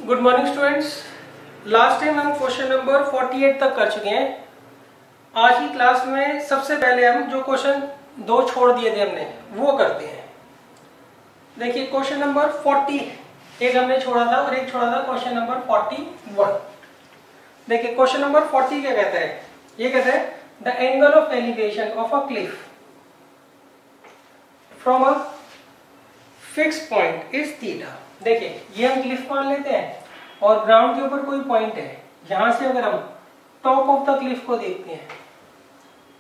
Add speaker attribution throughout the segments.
Speaker 1: Good morning students. Last time हम question number 48 तक कर चुके हैं। आज की क्लास में सबसे पहले हम जो क्वेश्चन दो छोड़ दिए थे हमने वो करते हैं। देखिए क्वेश्चन नंबर 40 एक हमने छोड़ा था और एक छोड़ा था क्वेश्चन नंबर 41। देखिए क्वेश्चन नंबर 40 क्या कहता है, ये कहता है the angle of elevation of a Cliff from a fix point is theta. देखिए ये हम क्लिफ मान लेते हैं और ग्राउंड के ऊपर कोई पॉइंट है, यहां से अगर हम टॉप ऑफ द क्लिफ को देखते हैं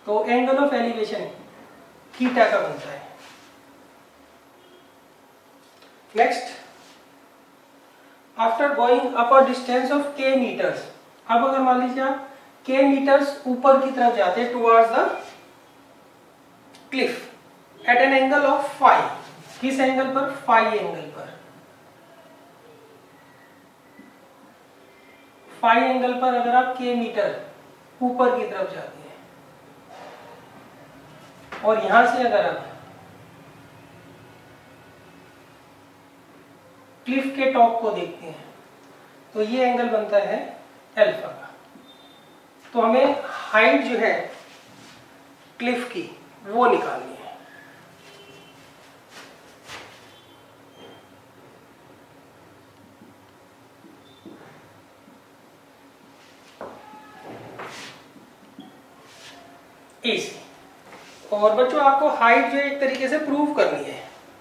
Speaker 1: तो एंगल ऑफ एलिवेशन थीटा का बनता है। Next, after going up a distance of k metres, अब अगर मान लीजिए आप k मीटर्स ऊपर की तरफ जाते हैं towards the cliff at an angle of phi, किस एंगल पर? फाई एंगल पर। फाई एंगल पर अगर आप k मीटर ऊपर की तरफ जाते हैं और यहां से अगर आप क्लिफ के टॉप को देखते हैं तो ये एंगल बनता है अल्फा का। तो हमें हाइट जो है क्लिफ की वो निकालनी है। एसी। और बच्चों आपको हाइट जो एक तरीके से प्रूव करनी है,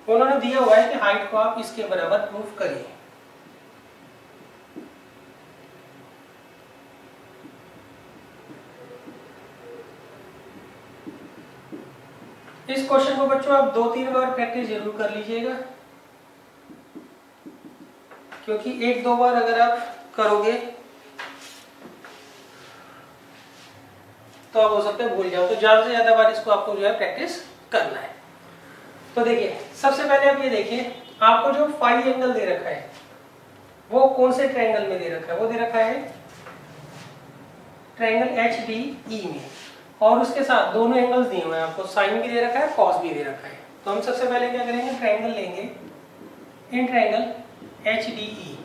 Speaker 1: उन्होंने दिया हुआ है कि हाइट को आप इसके बराबर प्रूव करिए। इस क्वेश्चन को बच्चों आप 2-3 बार प्रैक्टिस जरूर कर लीजिएगा, क्योंकि 1-2 बार अगर आप करोगे तो आप हो सकता है भूल जाओ, तो ज्यादा से ज्यादा बार इसको आपको जो है प्रैक्टिस करना है। तो देखिए सबसे पहले आप ये देखिए, आपको जो फाई एंगल दे रखा है वो कौन से ट्रायंगल में दे रखा है? वो दे रखा है ट्रायंगल HDE में, और उसके साथ दोनों एंगल्स दिए हुए हैं आपको, साइन भी दे रखा है, कॉस भी दे रखा है। तो हम सबसे पहले क्या करेंगे, ट्रायंगल लेंगे, इन ट्रायंगल HDE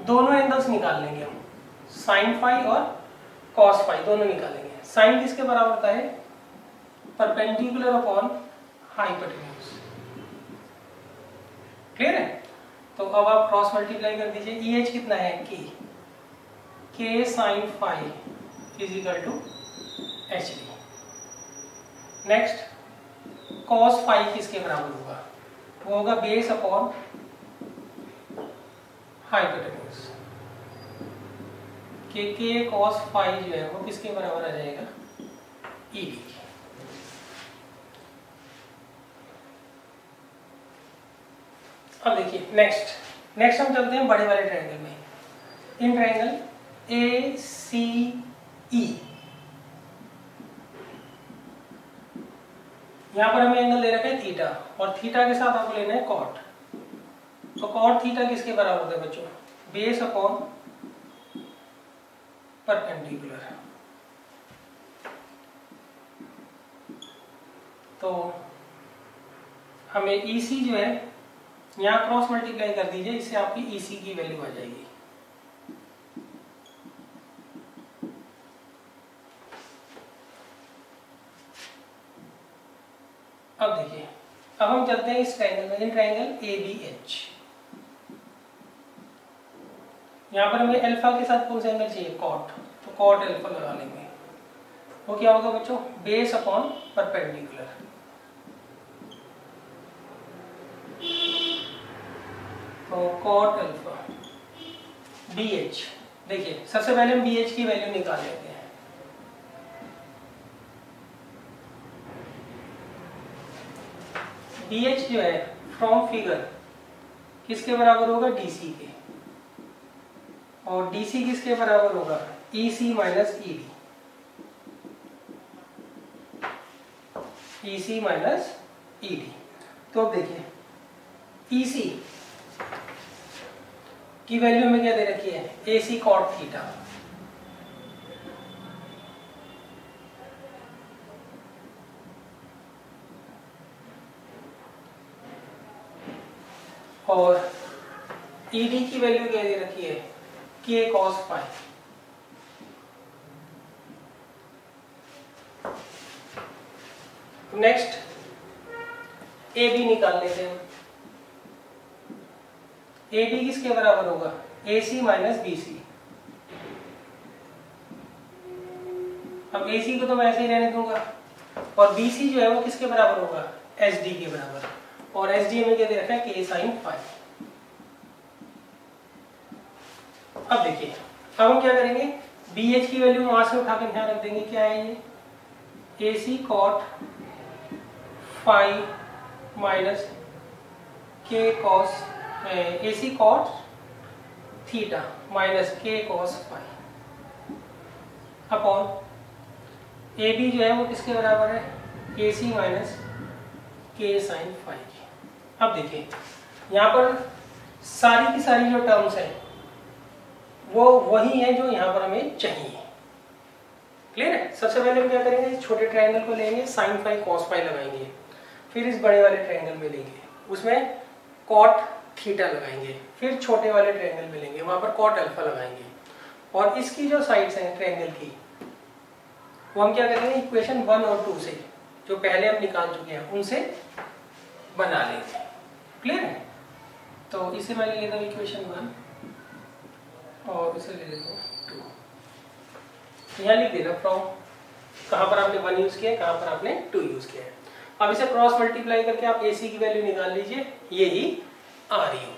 Speaker 1: दोनों एंगल्स निकाल लेंगे हम, साइन फाई और कॉस फाई दोनों निकालेंगे। साइन किसके बराबर होता है? Perpendicular upon hypotenuse. क्लियर है? तो अब आप क्रॉस मल्टीप्लाई कर दीजिए। EH कितना है? K sine phi is equal to HD। Next, cos phi किसके बराबर होगा? वो होगा base upon hypotenuse. K cos phi जो है वो किसके बराबर आ जाएगा? ED। अब देखिए नेक्स्ट हम चलते हैं बड़े वाले ट्रायंगल में। इन ट्रायंगल ACE, यहां पर हमें एंगल दे रखा है थीटा, और थीटा के साथ आपको लेना है कॉट। तो कॉट थीटा किसके बराबर होता है बच्चों? Base upon perpendicular. तो हमें EC जो है यहाँ क्रॉस मल्टीप्लाई कर दीजिए, इससे आपकी EC की वैल्यू आ जाएगी। अब देखिए, अब हम चलते हैं इस ट्रायंगल में, इन ट्रायंगल ABH। यहाँ पर हमें अल्फा के साथ कौन सा एंगल चाहिए? कॉट। तो कॉट अल्फा लगा लेंगे। वो क्या होगा बच्चों? Base upon perpendicular. तो कॉट अल्फा BH। देखिए सबसे पहले हम BH की वैल्यू निकाल लेते हैं। BH जो है फ्रॉम फिगर किसके बराबर होगा? DC के, और DC किसके बराबर होगा? EC minus ED। EC minus ED। तो अब देखिए EC की वैल्यू में क्या दे रखी है? AC cot theta. और ईडी की वैल्यू क्या दे रखी है, K cos phi. Next A B निकाल लेते हैं। ए बी किसके बराबर होगा, ए सी माइनस बी सी। अब ए सी को तो मैं ऐसे ही रहने दूंगा, और बी सी जो है वो किसके बराबर होगा, एच डी के बराबर, और एच डी में क्या दे रखा है, के साइन फाई। अब देखिए, अब हम क्या करेंगे, बी एच की वैल्यू वहां से उठा कर यहाँ रख देंगे, क्या है ये, A C cot phi minus K cos, A C cot theta minus K cos phi upon A B जो है वो किसके बराबर है, A C minus K sine phi. अब देखिए यहाँ पर सारी की सारी जो टर्म्स है वो वही है जो यहाँ पर हमें चाहिए। क्लियर है। सबसे पहले हम क्या करेंगे, इस छोटे ट्रायंगल को लेंगे, साइन फाई कॉस फाई लगाएंगे, फिर इस बड़े वाले ट्रायंगल में लेंगे, उसमें कॉट थीटा लगाएंगे, फिर छोटे वाले ट्रायंगल में लेंगे, वहां पर कॉट अल्फा लगाएंगे, और इसकी जो साइड्स हैं ट्रायंगल की वो हम क्या करेंगे, इक्वेशन 1 और 2 से, जो पहले हम निकाल चुके हैं उनसे बना लेंगे। क्लियर है। तो इसे मैं ले लेता हूँ इक्वेशन 1 और इसे ले लेता हूँ 2। यहाँ लिख देना फ्रॉम, कहाँ पर आपने 1 यूज किया है, कहाँ पर आपने 2 यूज किया है। अब इसे क्रॉस मल्टीप्लाई करके आप AC की वैल्यू निकाल लीजिए, ये ही आ रही होगी।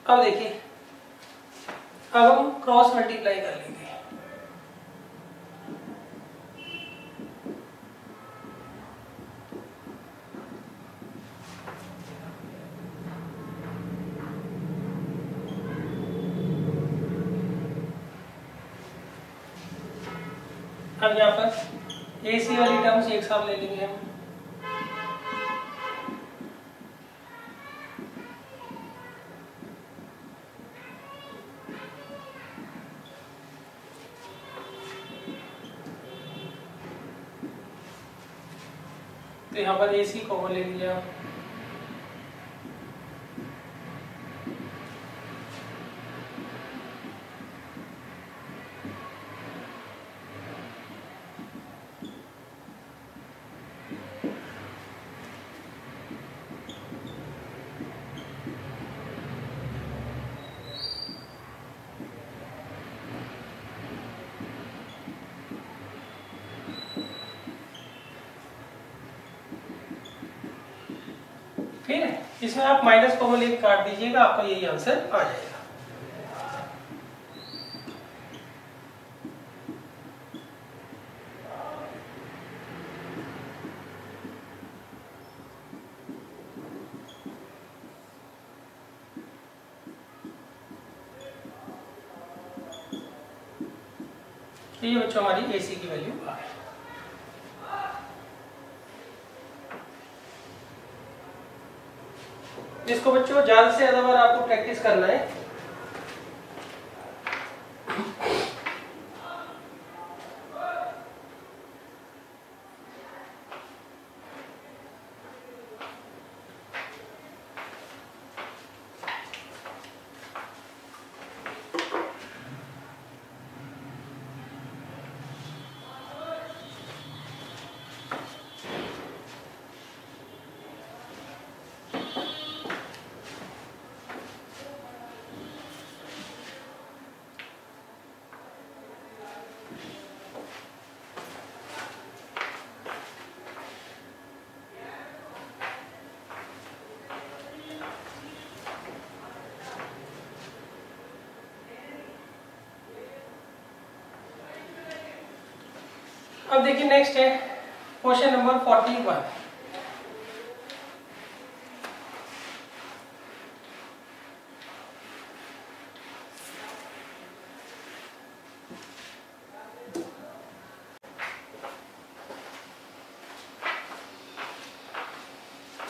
Speaker 1: अब देखिए, अब हम क्रॉस मल्टीप्लाई कर लेंगे। अब यहाँ पर AC वाली टर्म्स एक साथ ले लेंगे हम। तो यहाँ पर AC कॉमन ले लीजिए आप। ठीक है, इसमें आप माइनस कॉमन लेके काट दीजिएगा, आपका यही आंसर आ जाएगा। तो ये बच्चों हमारी AC की वैल्यू आ गई। जिसको बच्चों ज्यादा से ज्यादा बार आपको प्रैक्टिस करना है, अब देखिए नेक्स्ट है क्वेश्चन नंबर 41।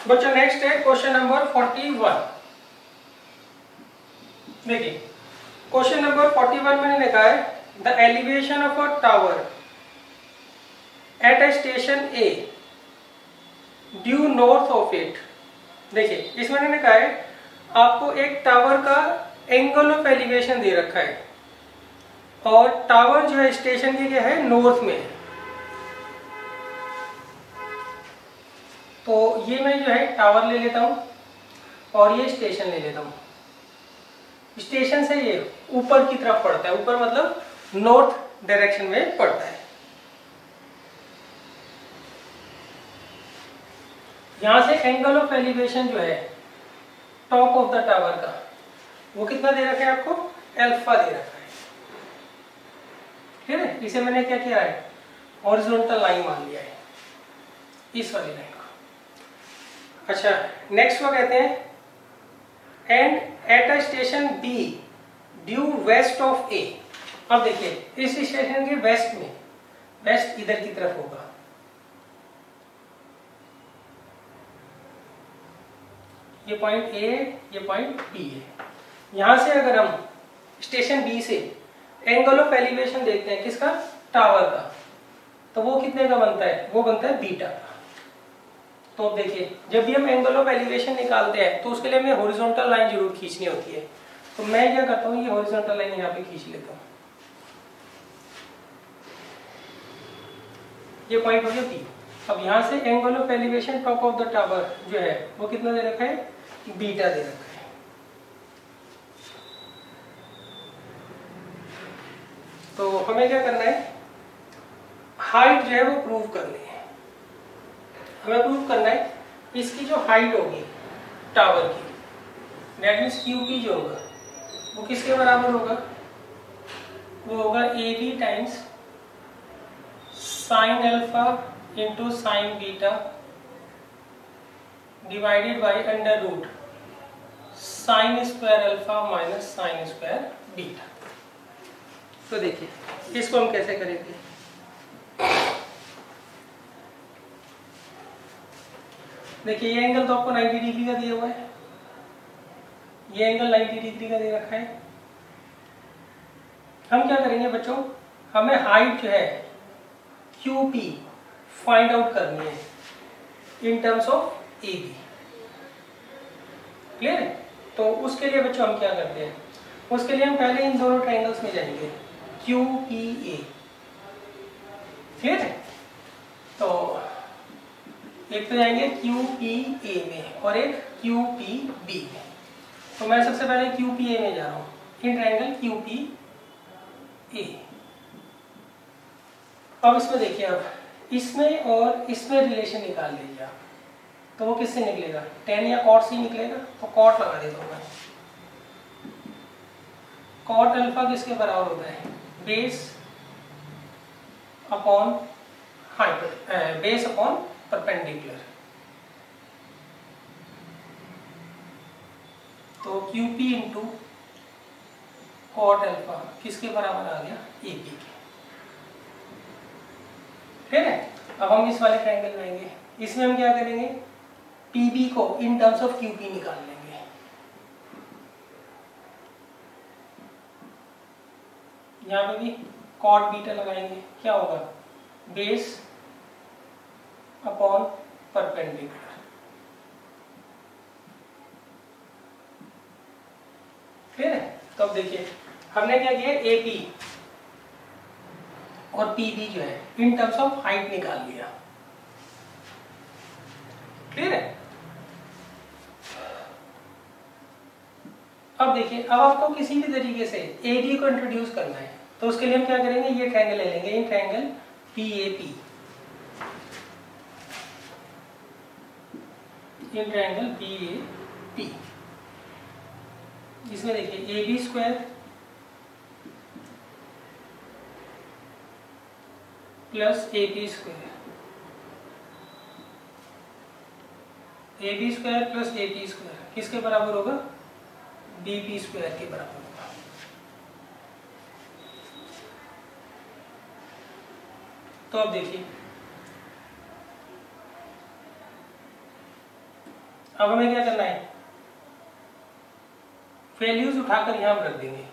Speaker 1: बच्चों नेक्स्ट है क्वेश्चन नंबर 41। देखिए क्वेश्चन नंबर 41 में लिखा है the elevation of a tower eight a station A due north of it. देखिए इसमें मैंने कहा है आपको एक टावर का एंगल ऑफ एलिवेशन दे रखा है और टावर जो है स्टेशन के क्या है नॉर्थ में है। तो ये मैं जो है टावर ले लेता हूं और ये स्टेशन ले लेता हूं। स्टेशन से ये ऊपर की तरफ पड़ता है, ऊपर मतलब नॉर्थ डायरेक्शन में पड़ता है। यहां से एंगल ऑफ एलिवेशन जो है टॉप ऑफ द टावर का वो कितना दे रखा है आपको, अल्फा दे रखा है। ठीक है, इसे मैंने क्या किया है हॉरिजॉन्टल लाइन मान लिया है, इस वाली लाइन को। अच्छा नेक्स्ट वो कहते हैं and at a station B due west of A. अब देखिए इस स्टेशन के वेस्ट में, वेस्ट इधर की तरफ होगा, ये पॉइंट ए ये पॉइंट बी है। यहां से अगर हम स्टेशन बी से एंगल ऑफ एलिवेशन देखते हैं किसका, टावर का, तो वो कितने का बनता है, वो बनता है बीटा का। तो देखिए जब भी हम एंगल ऑफ एलिवेशन निकालते हैं तो उसके लिए हमें हॉरिजॉन्टल लाइन जरूर खींचनी होती है। तो मैं क्या करता हूँ, ये हॉरिजॉन्टल लाइन यहाँ पे खींच लेता हूँ। ये पॉइंट हो गया बी। अब यहाँ से angle of elevation top of the tower जो है वो कितना दे रखा है, बीटा दे रखा है। तो हमें क्या करना है, हाइट जो है वो प्रूव करनी है। हमें प्रूव करना है इसकी जो हाइट होगी टावर की, दैट मीन्स क्यूपी जो होगा वो किसके बराबर होगा, वो होगा A B times sine alpha into sine beta divided by under root sine square alpha minus sine square beta. तो देखिए इसको हम कैसे करेंगे, देखिए ये एंगल तो आपको 90 डिग्री का दिया हुआ है, ये एंगल 90 डिग्री का दे रखा है। हम क्या करेंगे बच्चों, हमें हाइट जो है QP फाइंड आउट करनी है इन टर्म्स ऑफ AB। क्लियर है? तो उसके लिए बच्चों हम क्या करते हैं, उसके लिए हम पहले इन दोनों ट्रायंगल्स में जाएंगे QPA। क्लियर है? तो एक तो जाएंगे QPA में और एक QPB में। तो मैं सबसे पहले QPA में जा रहा हूँ, इन ट्रायंगल QPA। अब इसमें देखिए, अब इसमें और इसमें रिलेशन निकाल लीजिए आप, तो वो किससे निकलेगा, tan या cot से निकलेगा। तो cot लगा देता हूँ मैं। cot अल्फा किसके बराबर होता है, base upon base upon perpendicular. तो QP इंटू cot अल्फा किसके बराबर आ गया, AB के। ठीक है, अब हम इस वाले ट्रायंगल में आएंगे, इसमें हम क्या करेंगे, PB को इन टर्म्स ऑफ QP निकाल लेंगे। यहाँ पे भी cot बीटा लगाएंगे, क्या होगा, बेस अपॉन परपेंडिकुलर। ठीक है, तो अब देखिए हमने क्या किया, AP और PB जो है इन टर्म्स ऑफ हाइट निकाल लिया। क्लियर है? अब देखिए, अब आपको किसी भी तरीके से AD को इंट्रोड्यूस करना है, तो उसके लिए हम क्या करेंगे, ये ट्रायंगल ले लेंगे, in triangle PAP, in triangle PAP। इसमें देखिए AB square plus A B square, A B square plus A B square किसके बराबर होगा? बी बी स्क्वायर के बराबर होगा। तो अब देखिए, अब हमें क्या करना है, वैल्यूज उठाकर यहां रख देंगे।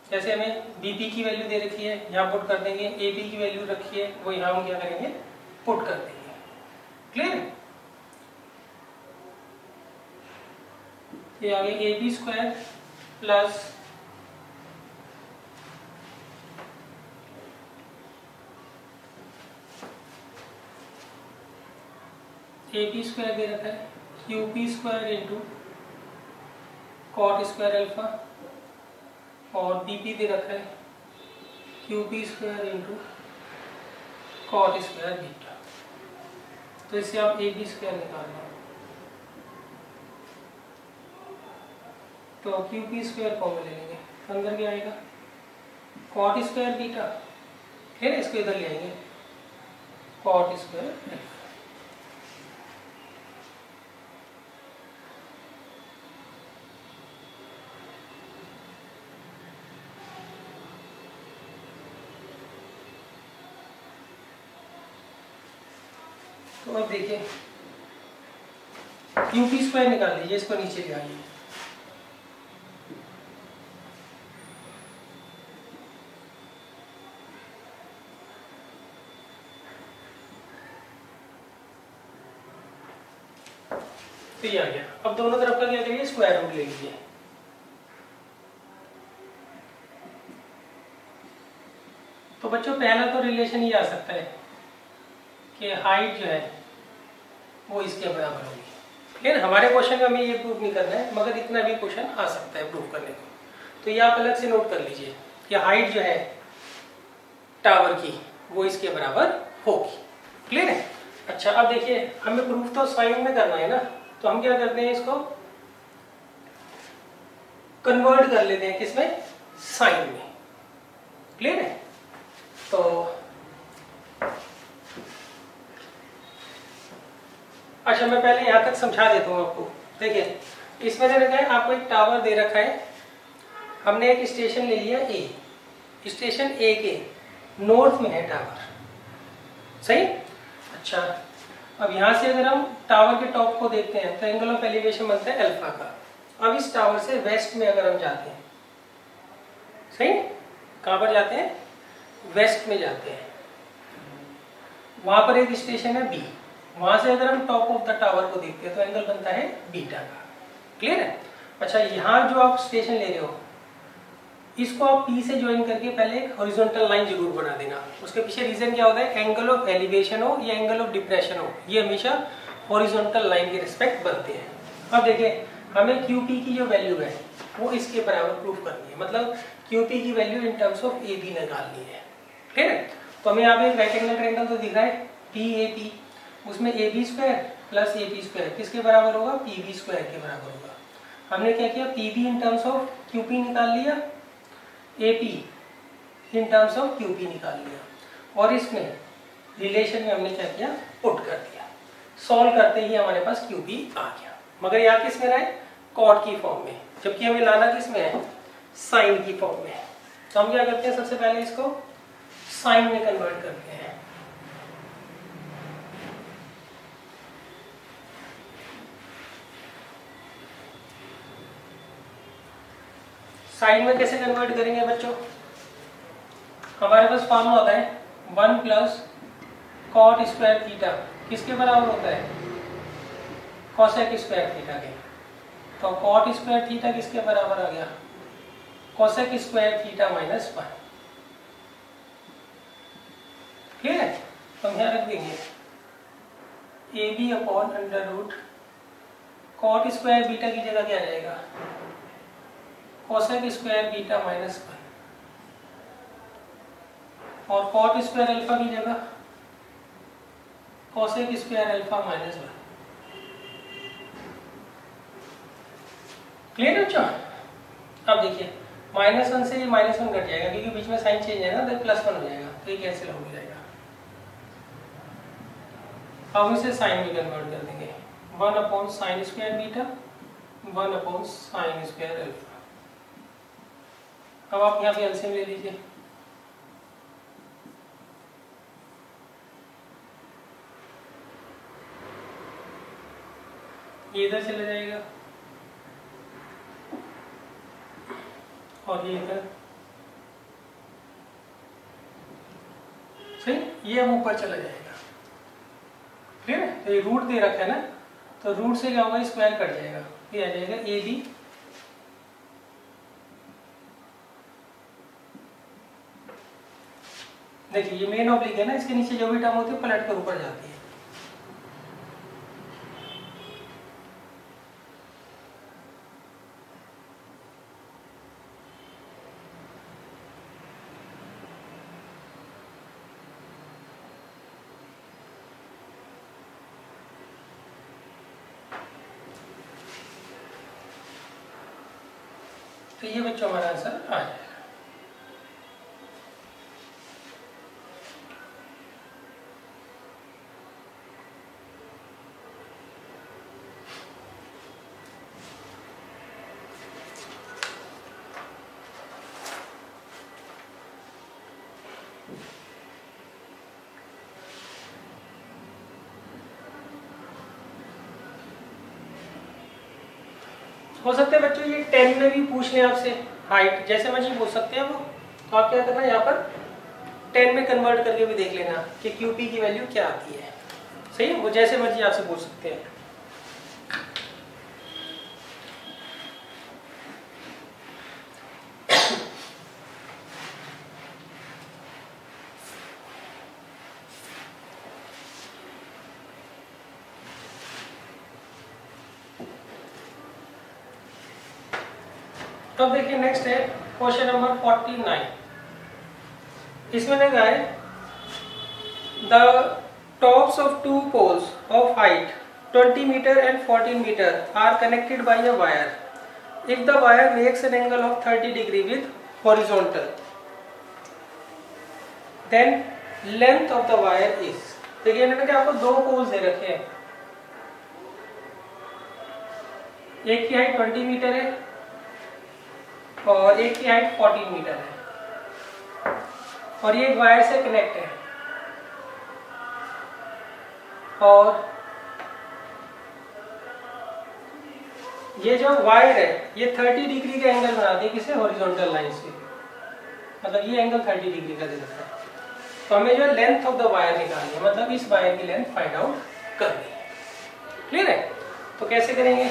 Speaker 1: जैसे हमें बीपी की वैल्यू दे रखी है, यहाँ पुट कर देंगे, एपी की वैल्यू रखी है, वो यहाँ हम क्या करेंगे, पुट कर देंगे। क्लियर? ये आगे A B square plus A B square दे रखा है, Q P square into cot square alpha, और बीपी दे रखा है Q P square into cot square beta. तो इससे आप ए बी स्क्वायर निकाल लो, तो क्यू पी स्क्वायर कॉमन ले लेंगे, अंदर क्या आएगा, कॉट स्क्वायर बीटा, फिर इसको इधर ले आएंगे, कॉट स्क्वायर। तो अब देखिए, क्यू पी स्क्वायर निकाल लीजिए, इसको नीचे ले आइए, तो ये आ गया। अब दोनों तरफ का क्या करिए, स्क्वायर रूट ले लीजिए। तो बच्चों पहला तो रिलेशन ये आ सकता है कि हाइट जो है वो इसके बराबर होगी। लेकिन हमारे क्वेश्चन में हमें ये प्रूव नहीं करना है, मगर इतना भी क्वेश्चन आ सकता है प्रूव करने को। तो ये आप अलग से नोट कर लीजिए कि हाइट जो है टावर की वो इसके बराबर होगी। क्लियर है? अच्छा, अब देखिए, हमें प्रूफ तो साइन में करना है ना, तो हम क्या करते हैं, इसको कन्वर्ट कर लेते हैं किसमें, साइन में। क्लियर है? तो अच्छा, मैं पहले यहाँ तक समझा देता हूँ आपको। देखिए, इसमें दे रखा है, आपको एक टावर दे रखा है, हमने एक स्टेशन ले लिया ए, स्टेशन ए के नॉर्थ में है टावर, सही? अच्छा, अब यहाँ से अगर हम टावर के टॉप को देखते हैं तो एंगल ऑफ एलिवेशन बनता है अल्फा का। अब इस टावर से वेस्ट में अगर हम जाते हैं, सही, कहाँ पर जाते हैं, वेस्ट में जाते हैं, वहां पर एक स्टेशन है बी, वहां से अगर हम टॉप ऑफ द टावर को देखते हैं तो एंगल बनता है बीटा का। क्लियर है? अच्छा, यहाँ जो आप स्टेशन ले रहे हो, इसको आप पी से ज्वाइन करके पहले एक हॉरिजॉन्टल लाइन जरूर बना देना। उसके पीछे रीजन क्या होता है, एंगल ऑफ एलिवेशन हो या एंगल ऑफ डिप्रेशन हो, ये हमेशा हॉरिजॉन्टल लाइन के रिस्पेक्ट बनते हैं। अब देखिए, हमें क्यू पी की जो वैल्यू है वो इसके बराबर प्रूफ करनी है, मतलब क्यू पी की value in terms of A B निकालनी है। ठीक है? तो हमें यहाँ पे राइट एंगल ट्रायंगल तो दिख रहा है पी ए पी, उसमें A B square plus A P square किसके बराबर होगा, पी बी स्क्वायर के बराबर होगा। हमने क्या किया, P be in terms of Q P निकाल लिया, A P in terms of Q P निकाल लिया, और इसमें रिलेशन में हमने क्या किया, पुट कर दिया। सॉल्व करते ही हमारे पास क्यू पी आ गया, मगर यहाँ किस में रहा है, कॉट की फॉर्म में, जबकि हमें लाना किस में है, साइन की फॉर्म में। तो हम क्या करते हैं, सबसे पहले इसको साइन में कन्वर्ट करते हैं। साइन में कैसे कन्वर्ट करेंगे बच्चों, हमारे पास फॉर्मूला होता है 1 प्लस कॉट स्क्वायर थीटा किसके बराबर होता है, कोसेक स्क्वायर थीटा के। तो कॉट स्क्वायर थीटा किसके बराबर आ गया, कोसेक स्क्वायर थीटा माइनस 1। ठीक है? तो हम यहाँ रख देंगे A B upon under root cot square beta की जगह क्या आ जाएगा, कोसेक स्क्वायर बीटा माइनस 1, और कॉट स्क्वायर अल्फा की जगह cosec square alpha minus 1। Clear है बच्चों? अब देखिए, -1 से ये -1 कट जाएगा क्योंकि बीच में साइन चेंज है ना, तो +1 हो जाएगा, तो ये कैंसिल हो जाएगा। अब इसे साइन में कन्वर्ट कर देंगे, 1/sin² बीटा 1/sin² अल्फा। अब आप यहाँ पे एलसीएम ले लीजिए, ये इधर चला जाएगा और ये इधर, सही, ये अब ऊपर चला जाएगा। ठीक है, तो ये रूट दे रखा है ना, तो रूट से क्या होगा, स्क्वायर कट जाएगा, ये आ जाएगा AB। देखिए ये मेन ऑब्लिक है ना, इसके नीचे जो भी टर्म होती है पलट कर ऊपर जाती है। तो ये बच्चों हमारा आंसर आ जाएगा। हो सकता है बच्चों ये 10 में भी पूछ लें आपसे हाइट, जैसे मर्जी पूछ सकते हैं वो, तो आप क्या करना है यहाँ पर 10 में कन्वर्ट करके भी देख लेना कि QP की वैल्यू क्या आती है। सही है, वो जैसे मर्जी आपसे पूछ सकते हैं। अब देखिए नेक्स्ट है क्वेश्चन नंबर 49। इसमें देखा है the tops of two poles of height 20 metre and 14 metre are connected by a wire if the wire makes an angle of 30 degree with horizontal then length of the wire is. देखिए इन्होंने क्या आपको दो poles दे रखे हैं, एक की height 20 metre है और एक की हाइट 14 मीटर है और ये एक वायर से कनेक्ट है और ये जो वायर है ये 30 डिग्री का एंगल बनाती है किसे, हॉरिजॉन्टल लाइन से, मतलब ये एंगल 30 डिग्री का दे रखा है। तो हमें जो लेंथ ऑफ द वायर निकालनी है, मतलब इस वायर की लेंथ फाइंड आउट करनी है। क्लियर है, तो कैसे करेंगे,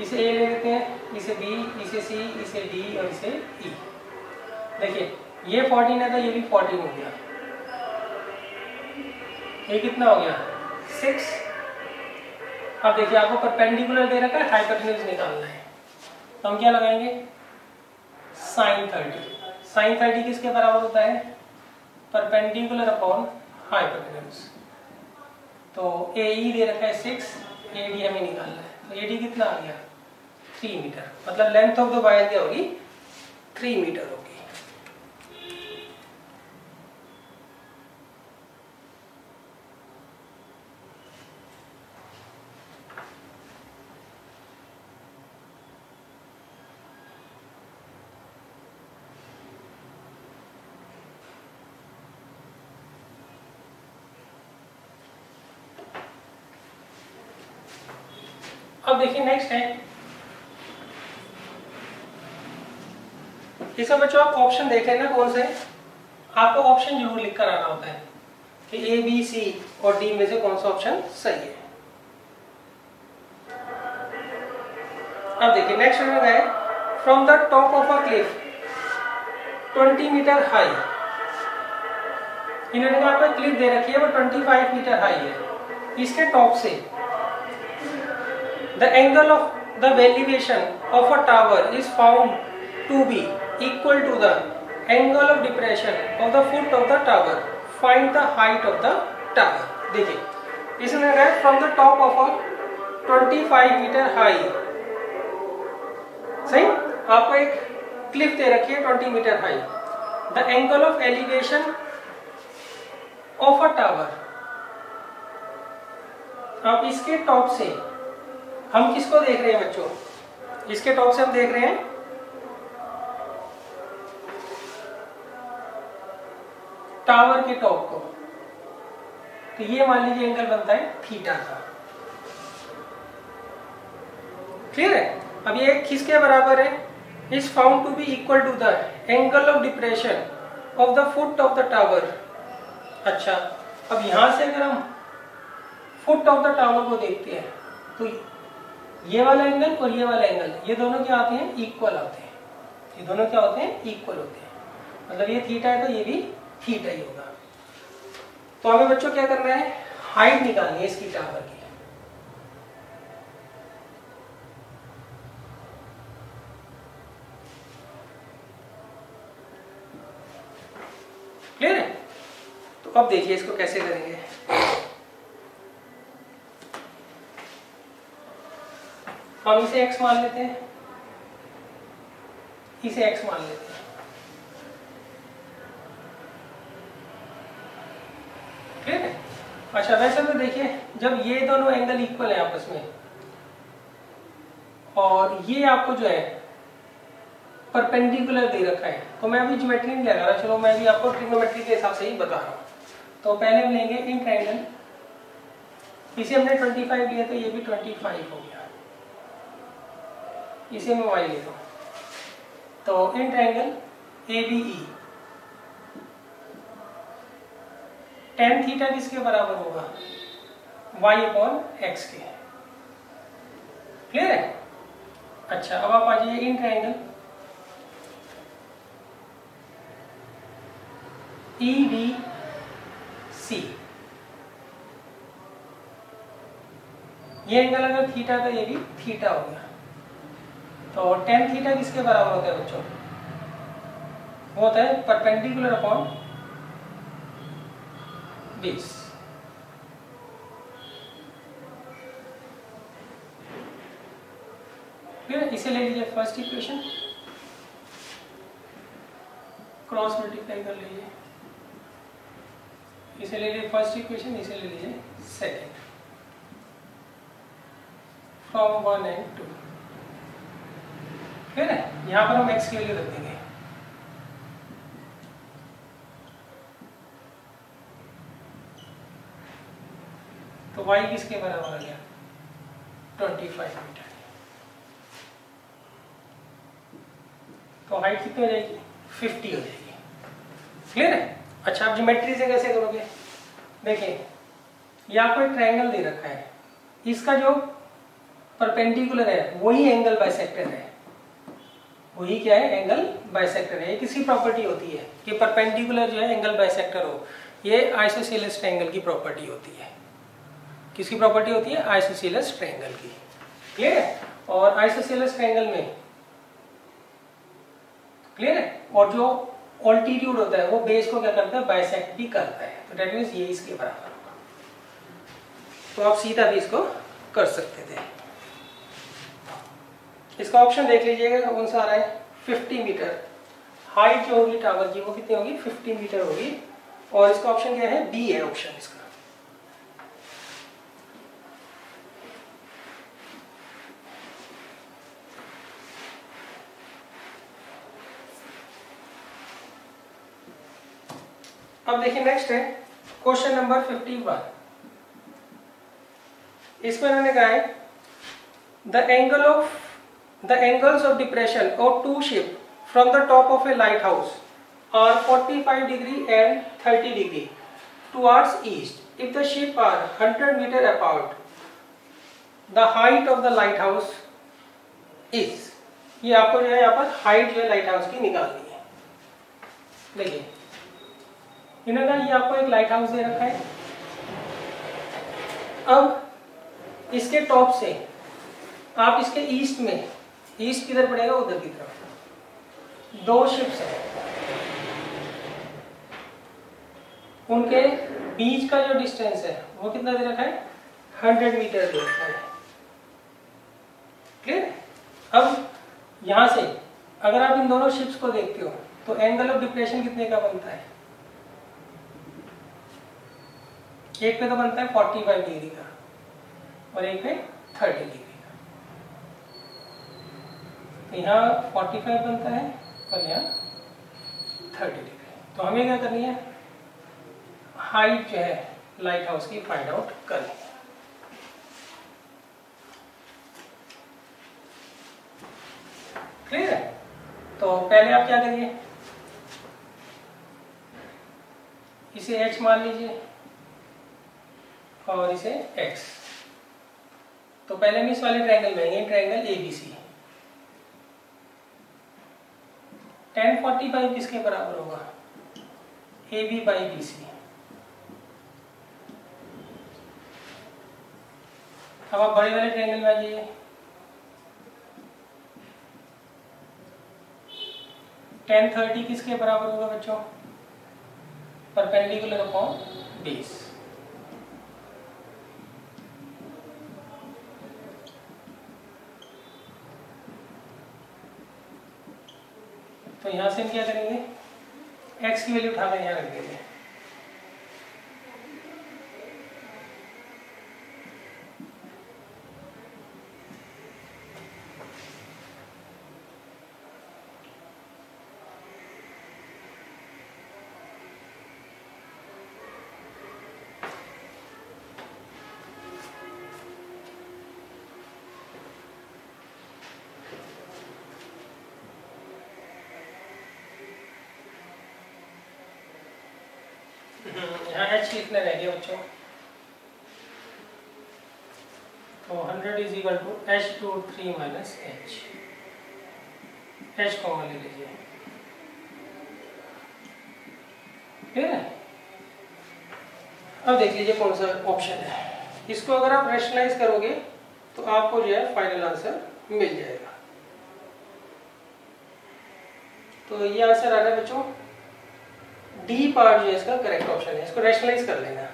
Speaker 1: इसे ए ले लेते हैं, इसे बी, इसे सी, इसे डी और इसे ई। देखिए ये 14 है तो ये भी 14 हो गया, ये कितना हो गया 6। अब देखिए आपको परपेंडिकुलर दे रखा है, हाइपोटेन्यूज निकालना है, तो हम क्या लगाएंगे sin 30। sin 30 किसके बराबर होता है, परपेंडिकुलर अपॉन हाइपोटेन्यूज। तो ए ई दे रखा है 6, ए डी हमें निकालना है, तो ए डी कितना आ गया 3 मीटर, मतलब लेंथ ऑफ द वायर क्या होगी 3 मीटर होगी। अब देखिए नेक्स्ट है, इसमें बच्चों आप ऑप्शन देख लेना कौन से, आपको ऑप्शन जरूर लिख कर आना होता है कि ए बी सी और डी में से कौन सा ऑप्शन सही है। अब देखिए नेक्स्ट में है from the top of a cliff 20 metre high. इन्होंने कहा आपको क्लिफ दे रखी है वो 25 मीटर हाई है, इसके टॉप से the angle of the elevation of a tower is found to be equal to the angle of depression of the foot of the tower. Find the height of the tower. देखिए इसमें है from the top of a 25 metre high। सही, आपको एक cliff दे रखी है 20 metre high. The angle of elevation of a tower, अब इसके टॉप से हम किसको देख रहे हैं बच्चों? इसके टॉप से हम देख रहे हैं टावर के टॉप को, तो ये मान लीजिए एंगल बनता है थीटा का। क्लियर है? अब ये किसके बराबर है? Is found to be equal to the angle of depression of the foot of the tower. अच्छा, अब यहां से अगर हम फुट ऑफ द टावर को देखते हैं तो ये वाला एंगल और ये वाला एंगल, ये दोनों क्या आते हैं? इक्वल आते हैं। ये दोनों क्या होते हैं? इक्वल होते हैं। मतलब ये थीटा है तो ये भी थीटा ही होगा। तो हमें बच्चों क्या करना है? हाइट निकालनी है इसकी टावर की। क्लियर है? तो अब देखिए इसको कैसे करेंगे। हम इसे x मान लेते हैं, इसे x मान लेते हैं। क्लियर है? अच्छा, वैसे तो देखिए जब ये दोनों एंगल इक्वल है आपस में और ये आपको जो है परपेंडिकुलर दे रखा है, तो मैं अभी ज्योमेट्री नहीं लगा रहा, चलो मैं भी आपको ट्रिग्नोमेट्री के हिसाब से ही बता रहा हूँ। तो पहले हम लेंगे इन ट्रायंगल, इसे हमने 25 लिया तो ये भी 25 हो गया, इसे मैं y लेता हूँ। तो in triangle ABE tan theta किसके बराबर होगा? y/x के। क्लियर है? अच्छा, अब आप आ जाइए इन ट्रायंगल EDC। ये एंगल अगर थीटा तो ये भी थीटा हो गया। तो tan थीटा किसके बराबर होता है बच्चों? वो होता है परपेंडिकुलर अपॉन बेस। इसे ले लीजिए फर्स्ट इक्वेशन, क्रॉस मल्टीप्लाई कर लीजिए, इसे ले लीजिए फर्स्ट इक्वेशन, इसे ले लीजिए सेकेंड, फ्रॉम 1 and 2। ठीक है? यहां पर हम x की वैल्यू रख देंगे। तो y किसके बराबर आ गया? 25 मीटर। तो हाइट कितनी हो जाएगी? 50 हो जाएगी। क्लियर है? अच्छा, आप ज्योमेट्री से कैसे करोगे? देखिए, ये आपको एक ट्रायंगल दे रखा है, इसका जो परपेंडिकुलर है वही एंगल बाइसेक्टर है। वही क्या है? एंगल बाइसेक्टर है। ये किसकी प्रॉपर्टी होती है कि परपेंडिकुलर जो है एंगल बाइसेक्टर हो? ये आइसोसेलेस ट्रायंगल की प्रॉपर्टी होती है। किसकी प्रॉपर्टी होती है? आइसोसेलेस ट्रायंगल की। क्लियर है? और आइसोसेलेस ट्रायंगल में क्लियर है, और जो ऑल्टीट्यूड होता है वो बेस को क्या करता है? बाइसेक्ट भी करता है। तो दैट मींस ये इसके बराबर होगा। तो आप सीधा भी इसको कर सकते थे। इसका ऑप्शन देख लीजिएगा कौन सा आ रहा है? 50 मीटर हाइट जो होगी टावर की वो कितनी होगी? 50 मीटर होगी। और इसका ऑप्शन क्या है? बी है ऑप्शन इसका। अब देखिए नेक्स्ट है क्वेश्चन नंबर 51। इसमें इन्होंने कहा है the angles of depression of two ship from the top of a lighthouse are 45 degree and 30 degree towards east if the ship are 100 metre apart the height of the lighthouse is. ये आपको जो है यहाँ पर height जो है light house की निकालनी है। देखिए इन्होंने ये आपको एक लाइट हाउस दे रखा है। अब इसके टॉप से आप इसके ईस्ट में, ईस्ट किधर पड़ेगा? उधर की तरफ दो शिप्स हैं, उनके बीच का जो डिस्टेंस है वो कितना दे रखा है? 100 मीटर दे रखा है। क्लियर? अब यहां से अगर आप इन दोनों शिप्स को देखते हो तो एंगल ऑफ डिप्रेशन कितने का बनता है? एक पे तो बनता है 45 डिग्री का और एक पे 30 डिग्री का। तो यहाँ 45 बनता है और यहाँ 30 डिग्री। तो हमें क्या करनी है, हाइट जो है लाइट हाउस की फाइंड आउट करनी है। क्लियर है? तो पहले आप क्या करिए, इसे h मान लीजिए और इसे x। तो पहले हम इस वाले ट्रायंगल में आएंगे, ट्रायंगल ABC। tan 45 किसके बराबर होगा? AB by BC। अब आप बड़े वाले ट्रायंगल में आ जाइए, tan 30 किसके बराबर होगा बच्चों? Perpendicular upon base. तो यहां से हम क्या करेंगे, x की वैल्यू उठाकर यहां रख देंगे। यहाँ h कितना रह गया बच्चों? तो 100 is equal to h23 minus h। h common ले लीजिए। ठीक है? अब देख लीजिए कौन सा ऑप्शन है। इसको अगर आप रैशनलाइज करोगे तो आपको जो है फाइनल आंसर मिल जाएगा। तो ये आंसर आ रहा है बच्चों, डी पार्ट जो है इसका करेक्ट ऑप्शन है। इसको रैशनलाइज कर लेना।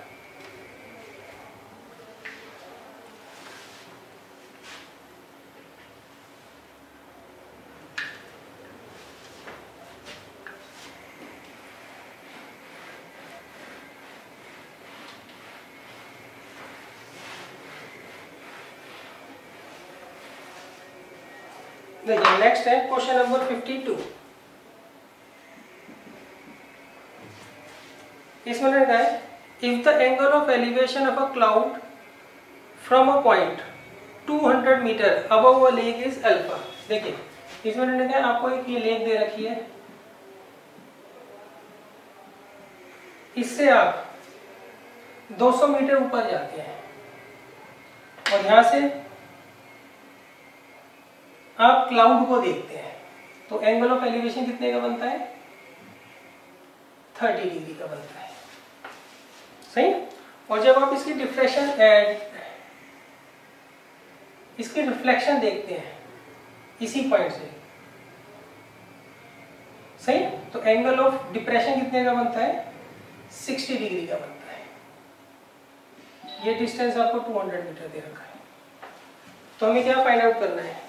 Speaker 1: देखिए नेक्स्ट है क्वेश्चन नंबर 52। इसमें लिखा है if the angle of elevation of a cloud from a point 200 metre above a lake is alpha. देखिए इसमें लिखा है आपको एक ये लेक दे रखी है, इससे आप 200 मीटर ऊपर जाते हैं और यहां से आप क्लाउड को देखते हैं, तो एंगल ऑफ एलिवेशन कितने का बनता है? 30 डिग्री का बनता है। सही। और जब आप इसकी डिफ्रेक्शन इसकी रिफ्लेक्शन देखते हैं इसी पॉइंट से, सही, तो एंगल ऑफ डिप्रेशन कितने का बनता है? 60 डिग्री का बनता है। ये डिस्टेंस आपको 200 मीटर दे रखा है। तो हमें क्या फाइंड आउट करना है?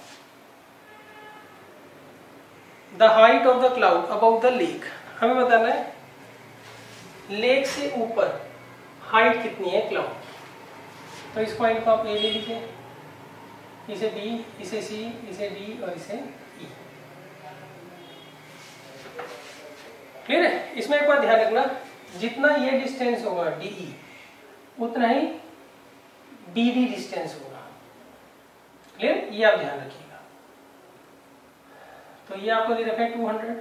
Speaker 1: The height of the cloud about the lake. हमें बताना है लेक से ऊपर हाइट कितनी है क्लाउड। तो इस पॉइंट को आप ए ले लीजिए, इसे बी, इसे सी, इसे डी और इसे ई। क्लियर है? इसमें एक बात ध्यान रखना, जितना ये डिस्टेंस होगा डीई उतना ही बीडी डिस्टेंस होगा। क्लियर? ये आप ध्यान रखिएगा। तो ये आपको दे रखा है 200,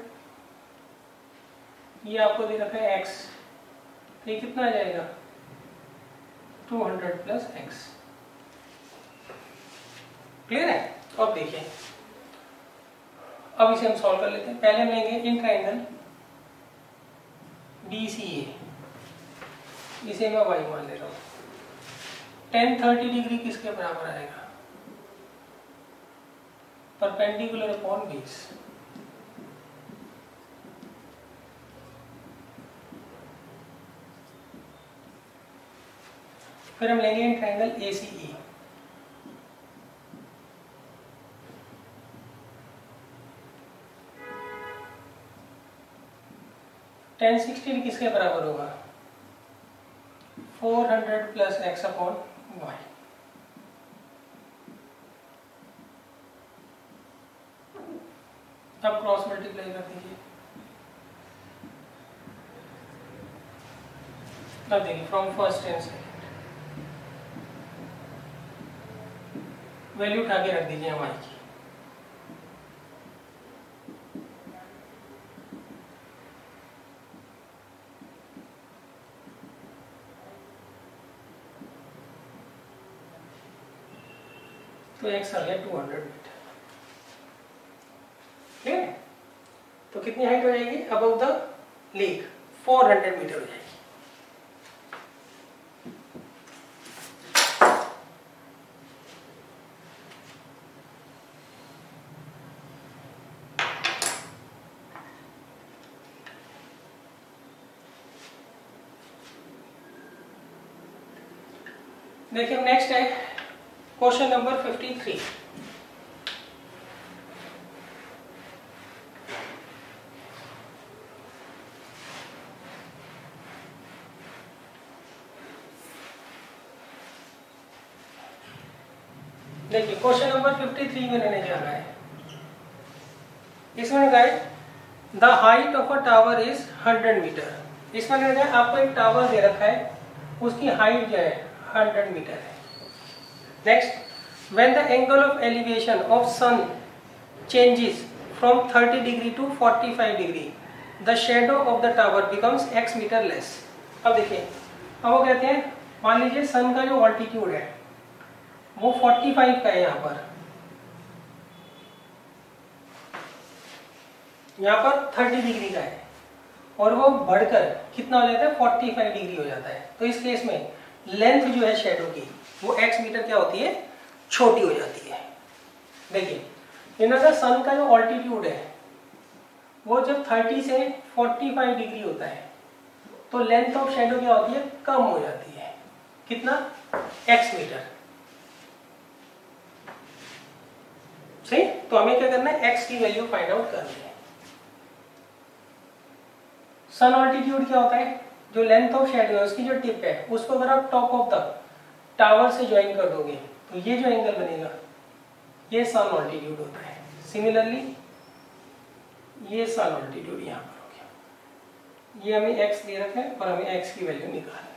Speaker 1: ये आपको दे रखा है x, तो ये कितना आ जाएगा? 200 प्लस x। क्लियर है? तो अब देखिए, अब इसे हम सॉल्व कर लेते हैं। पहले हम लेंगे इन ट्रायंगल BCA, इसे मैं y मान ले रहा हूँ। tan 30 डिग्री किसके बराबर आएगा? Perpendicular upon base. फिर हम लेंगे इन ट्रायंगल ACE, 1060 किसके बराबर होगा? 400 प्लस एक्स अपॉन वाई। अब क्रॉस मल्टीप्लाई कर दीजिए। अब देखिए from first and second value उठा के रख दीजिए हमारी की। तो एक्स आ गया 200 मीटर। ठीक है, तो कितनी हाइट हो जाएगी अबव द लेक? 400 मीटर हो जाएगी। देखिए नेक्स्ट है क्वेश्चन नंबर 53। देखिए क्वेश्चन नंबर 53 में लेने जाना है। इसमें क्या है? The height of a tower is 100 metre. इसमें क्या है? आपको एक टावर दे रखा है, उसकी हाइट जो है 100 मीटर है। Next, when the angle of elevation of sun changes from 30 degree to 45 degree, the shadow of the tower becomes x meter less। अब देखिए, अब वो कहते हैं मान लीजिए सन का जो ऑल्टीट्यूड है वो 45 का है, यहाँ पर 30 डिग्री का है और वो बढ़कर कितना हो जाता है? 45 डिग्री हो जाता है। तो इस केस में लेंथ जो है शेडो की वो x मीटर क्या होती है? छोटी हो जाती है। देखिए इनका सन का जो ऑल्टीट्यूड है वो जब 30 से 45 डिग्री होता है तो लेंथ ऑफ शेडो क्या होती है? कम हो जाती है। कितना? x metre. सही, तो हमें क्या करना है? x की वैल्यू फाइंड आउट करनी है। सन ऑल्टीट्यूड क्या होता है? जो लेंथ ऑफ शेडो है उसकी जो टिप है उसको अगर आप टॉप ऑफ द टावर से ज्वाइन कर दोगे तो ये जो एंगल बनेगा ये सन ऑल्टीट्यूड होता है। सिमिलरली ये सन ऑल्टीट्यूड यहाँ पर हो गया। ये हमें x दे रखा है और हमें x की वैल्यू निकालनी है।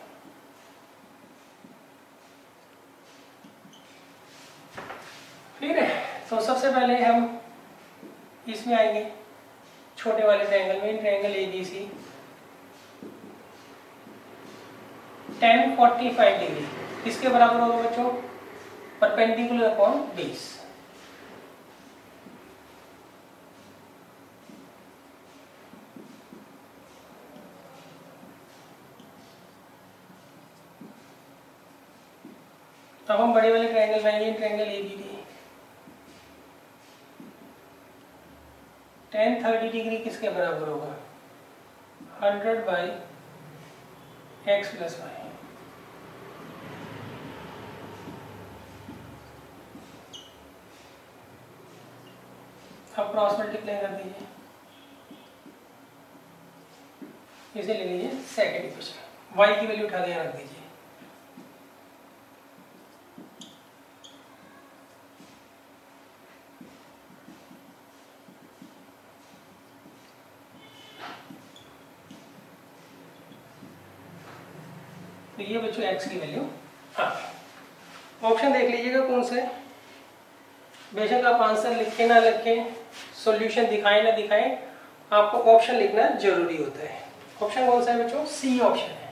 Speaker 1: ठीक है, तो सबसे पहले हम इसमें आएंगे छोटे वाले ट्रायंगल में। ट्रायंगल ABC 1045 डिग्री किसके बराबर होगा बच्चों? Perpendicular upon base. अब हम बड़े वाले ट्रायंगल बनाएंगे। ट्रायंगल ABD 1030 डिग्री किसके बराबर होगा? 100 बाई x प्लस वाई। अब क्रॉस मल्टीप्लाई कर दीजिए, इसे ले लीजिए सेकेंड इक्वेशन। y की वैल्यू उठा के रख दीजिए। तो ये बच्चों x की वैल्यू। हाँ, ऑप्शन देख लीजिएगा कौन से। बेशक आप आंसर लिखें ना लिखें, सॉल्यूशन दिखाएं ना दिखाएं, आपको ऑप्शन लिखना जरूरी होता है। ऑप्शन कौन सा है बच्चों? सी ऑप्शन है।